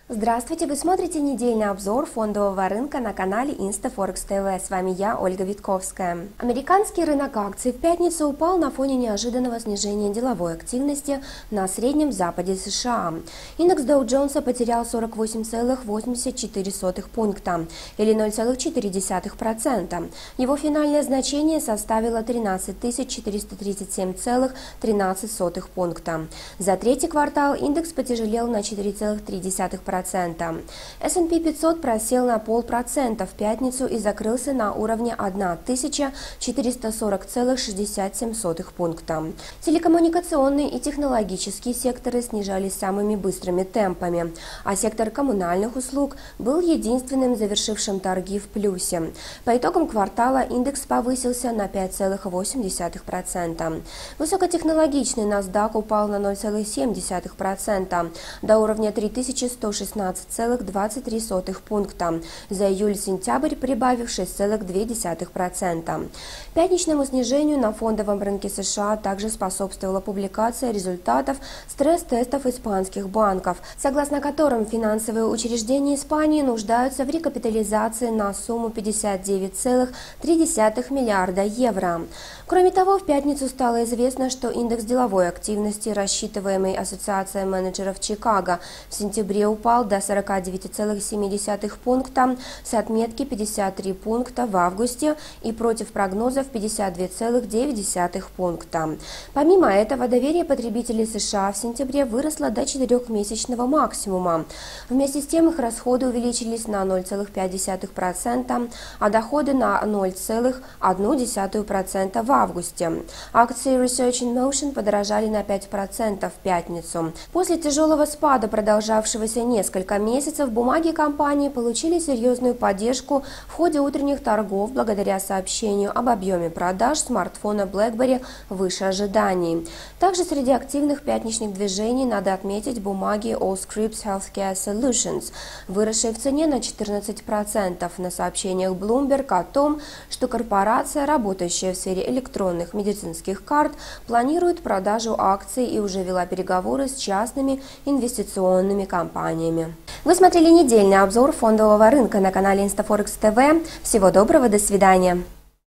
Здравствуйте! Вы смотрите недельный обзор фондового рынка на канале InstaForex TV. С вами я, Ольга Витковская. Американский рынок акций в пятницу упал на фоне неожиданного снижения деловой активности на Среднем Западе США. Индекс Dow Jones потерял 48,84 пункта, или 0,4%. Его финальное значение составило 13 437,13 пункта. За третий квартал индекс потяжелел на 4,3%. S&P 500 просел на 0,5% в пятницу и закрылся на уровне 1440,67 пункта. Телекоммуникационные и технологические секторы снижались самыми быстрыми темпами, а сектор коммунальных услуг был единственным завершившим торги в плюсе. По итогам квартала индекс повысился на 5,8%. Высокотехнологичный NASDAQ упал на 0,7% до уровня 3116,23 пункта, за июль-сентябрь прибавив 6,2%. Пятничному снижению на фондовом рынке США также способствовала публикация результатов стресс-тестов испанских банков, согласно которым финансовые учреждения Испании нуждаются в рекапитализации на сумму 59,3 миллиарда евро. Кроме того, в пятницу стало известно, что индекс деловой активности, рассчитываемый Ассоциацией менеджеров Чикаго, в сентябре упал до 49,7 пункта с отметки 53 пункта в августе и против прогнозов 52,9 пункта. Помимо этого, доверие потребителей США в сентябре выросло до 4-месячного максимума. Вместе с тем их расходы увеличились на 0,5%, а доходы на 0,1% в августе. Акции Research in Motion подорожали на 5% в пятницу. После тяжелого спада, продолжавшегося несколько месяцев, бумаги компании получили серьезную поддержку в ходе утренних торгов благодаря сообщению об объеме продаж смартфона BlackBerry выше ожиданий. Также среди активных пятничных движений надо отметить бумаги Allscripts Healthcare Solutions, выросшие в цене на 14%, на сообщениях Bloomberg о том, что корпорация, работающая в сфере электронных медицинских карт, планирует продажу акций и уже вела переговоры с частными инвестиционными компаниями. Вы смотрели недельный обзор фондового рынка на канале InstaForex TV. Всего доброго, до свидания.